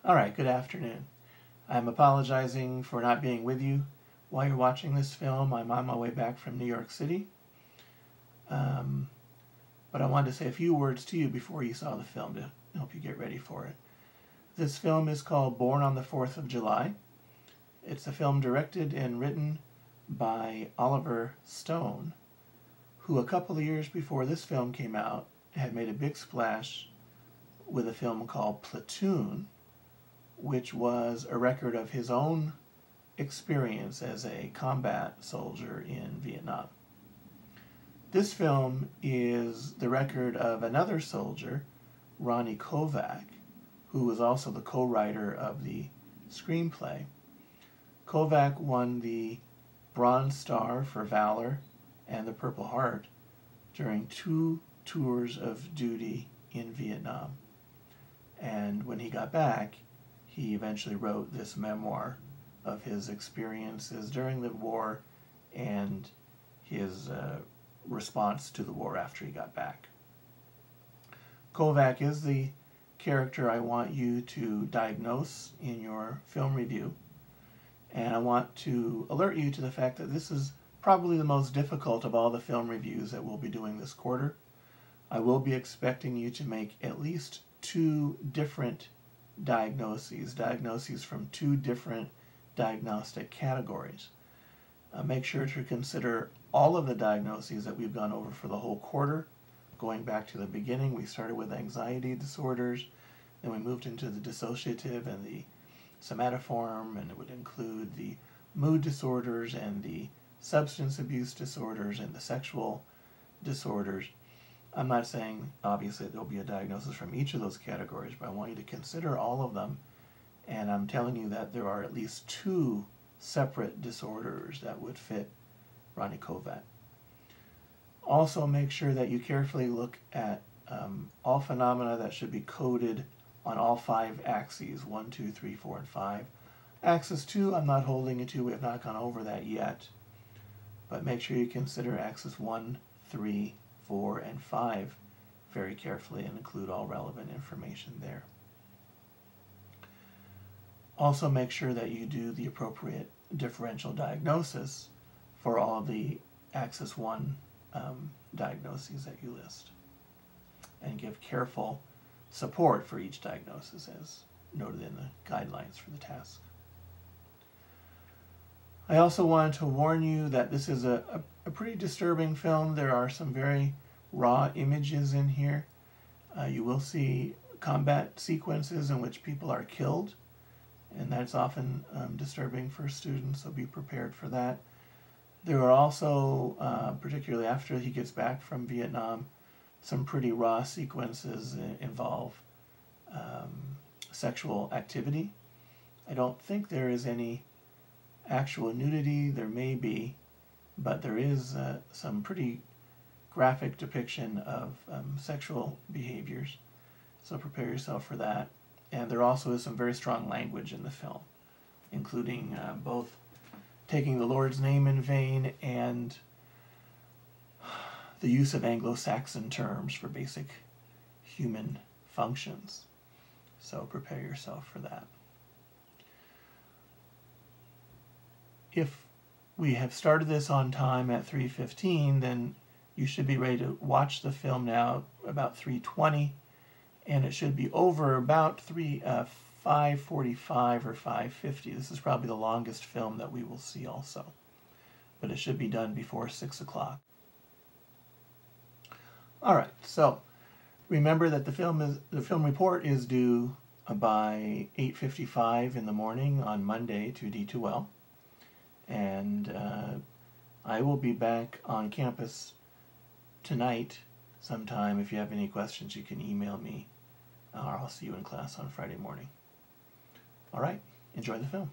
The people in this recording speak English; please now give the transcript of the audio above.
Alright, good afternoon. I'm apologizing for not being with you while you're watching this film. I'm on my way back from New York City. But I wanted to say a few words to you before you saw the film to help you get ready for it. This film is called Born on the 4th of July. It's a film directed and written by Oliver Stone, who a couple of years before this film came out had made a big splash with a film called Platoon, which was a record of his own experience as a combat soldier in Vietnam. This film is the record of another soldier, Ronnie Kovac, who was also the co-writer of the screenplay. Kovac won the Bronze Star for Valor and the Purple Heart during 2 tours of duty in Vietnam. And when he got back, he eventually wrote this memoir of his experiences during the war and his response to the war after he got back. Kovac is the character I want you to diagnose in your film review, and I want to alert you to the fact that this is probably the most difficult of all the film reviews that we'll be doing this quarter. I will be expecting you to make at least 2 different diagnoses from 2 different diagnostic categories. Make sure to consider all of the diagnoses that we've gone over for the whole quarter. Going back to the beginning, we started with anxiety disorders, then we moved into the dissociative and the somatoform, and it would include the mood disorders and the substance abuse disorders and the sexual disorders. I'm not saying, obviously, there'll be a diagnosis from each of those categories, but I want you to consider all of them, and I'm telling you that there are at least 2 separate disorders that would fit Ronnie Kovac. Also, make sure that you carefully look at all phenomena that should be coded on all 5 axes, 1, 2, 3, 4, and 5. Axis 2, I'm not holding you to. We have not gone over that yet. But make sure you consider axis 1, 3, 4, and 5 very carefully and include all relevant information there. Also, make sure that you do the appropriate differential diagnosis for all of the axis 1 diagnoses that you list, and give careful support for each diagnosis as noted in the guidelines for the task. I also wanted to warn you that this is a pretty disturbing film. There are some very raw images in here. You will see combat sequences in which people are killed, and that's often disturbing for students, so be prepared for that. There are also, particularly after he gets back from Vietnam, some pretty raw sequences involve sexual activity. I don't think there is any actual nudity. There may be, but there is some pretty graphic depiction of sexual behaviors, so prepare yourself for that. And there also is some very strong language in the film, including both taking the Lord's name in vain and the use of Anglo-Saxon terms for basic human functions. So prepare yourself for that. If we have started this on time at 3:15, then you should be ready to watch the film now about 3:20, and it should be over about 5:45 or 5:50. This is probably the longest film that we will see also, but it should be done before 6 o'clock. All right, so remember that the film report is due by 8:55 in the morning on Monday to D2L, and I will be back on campus tonight sometime. If you have any questions, you can email me, or I'll see you in class on Friday morning. All right, enjoy the film.